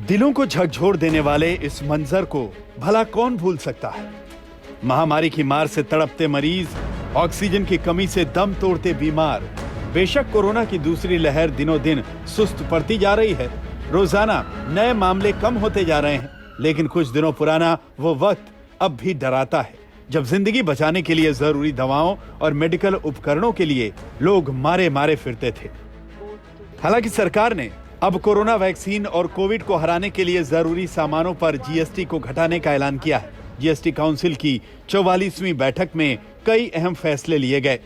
दिलों को झकझोर देने वाले इस मंजर को भला कौन भूल सकता है। महामारी की मार से तड़पते मरीज, ऑक्सीजन की कमी से दम तोड़ते बीमार। बेशक कोरोना की दूसरी लहर दिनों दिन सुस्त पड़ती जा रही है, रोजाना नए मामले कम होते जा रहे हैं, लेकिन कुछ दिनों पुराना वो वक्त अब भी डराता है जब जिंदगी बचाने के लिए जरूरी दवाओं और मेडिकल उपकरणों के लिए लोग मारे मारे फिरते थे। हालांकि सरकार ने अब कोरोना वैक्सीन और कोविड को हराने के लिए जरूरी सामानों पर जीएसटी को घटाने का ऐलान किया है। जीएसटी काउंसिल की 44वीं बैठक में कई अहम फैसले लिए गए।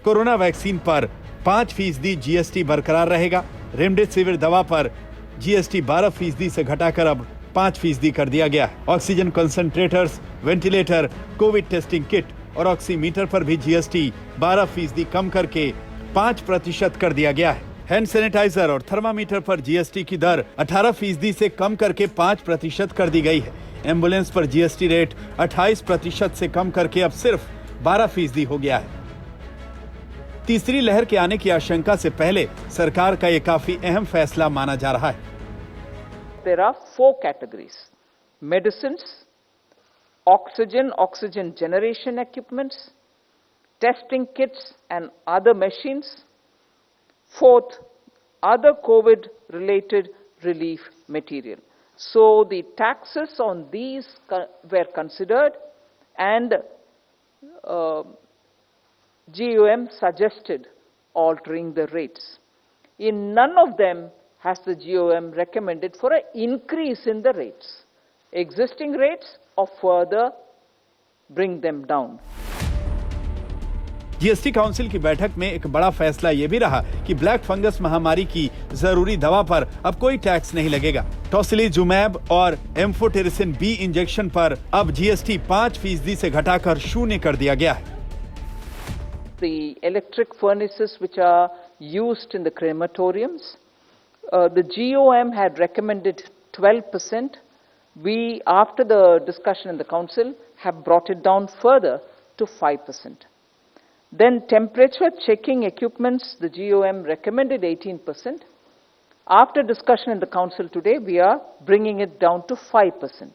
कोरोना वैक्सीन पर 5% जीएसटी बरकरार रहेगा। रेमडेसिविर दवा पर जीएसटी 12% से घटाकर अब 5% कर दिया गया है। Oxygen concentrators, ventilator, Covid testing kit और ऑक्सीमीटर पर भी जीएसटी 12% कम करके 5% कर दिया गया है। हैंड सैनिटाइजर और थर्मामीटर पर जीएसटी की दर 18% से कम करके 5% कर दी गई है। एम्बुलेंस पर जीएसटी रेट 28% से कम करके अब सिर्फ 12% हो गया है। तीसरी लहर के आने की आशंका से पहले सरकार का यह काफी अहम फैसला माना जा रहा है। There are 4 categories: medicines, oxygen generation equipments, testing kits and other machines. Fourth, other COVID-related relief material. So the taxes on these were considered, and GOM suggested altering the rates. In none of them has the GOM recommended for an increase in the rates, existing rates, or further bring them down. GST council की बैठक में एक बड़ा फैसला यह भी रहा कि ब्लैक फंगस महामारी की जरूरी दवा पर अब कोई टैक्स नहीं लगेगा। टोसिलीजुमैब और एम्फोटेरिसिन बी इंजेक्शन पर अब जीएसटी 5% से घटाकर 0 कर दिया गया है। The electric furnaces which are used in the crematoriums, the GOM had recommended 12%. We, after the discussion in the council, have brought it down further to 5%. Then temperature checking equipments, the GOM recommended 18%. After discussion in the council today, we are bringing it down to 5%.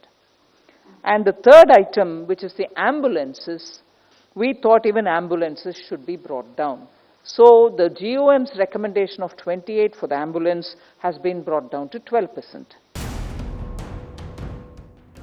And the third item, which is the ambulances, we thought even ambulances should be brought down. So the GOM's recommendation of 28 for the ambulance has been brought down to 12%.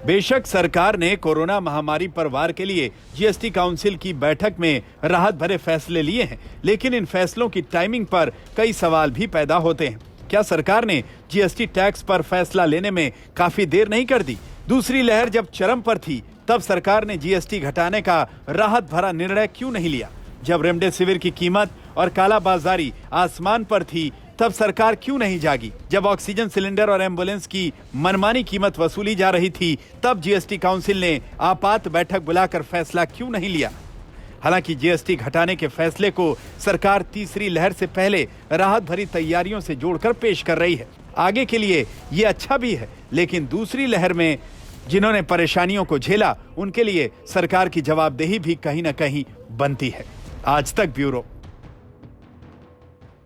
बेशक सरकार ने corona महामारी पर वार के लिए GST council की बैठक में राहत भरे फैसले लिए हैं, लेकिन इन फैसलों की टाइमिंग पर कई सवाल भी पैदा होते हैं। क्या सरकार ने जीएसटी टैक्स पर फैसला लेने में काफी देर नहीं कर दी? दूसरी लहर जब चरम पर थी, तब सरकार ने जीएसटी घटाने का राहत भरा निर्णय क्यों नहीं लिया? जब रेमडेसिविर की कीमत और कालाबाजारी आसमान पर थी, तब सरकार क्यों नहीं जागी? जब ऑक्सीजन सिलेंडर और एम्बुलेंस की मनमानी कीमत वसूली जा रही थी, तब जीएसटी काउंसिल ने आपात बैठक बुलाकर फैसला क्यों नहीं लिया? हालांकि जीएसटी घटाने के फैसले को सरकार तीसरी लहर से पहले राहत भरी तैयारियों से जोड़कर पेश कर रही है। आगे के लिए ये अच्छा भी है, लेकिन दूसरी लहर में जिन्होंने परेशानियों को झेला, उनके लिए सरकार की जवाबदेही भी कहीं न कहीं बनती है। आज तक ब्यूरो।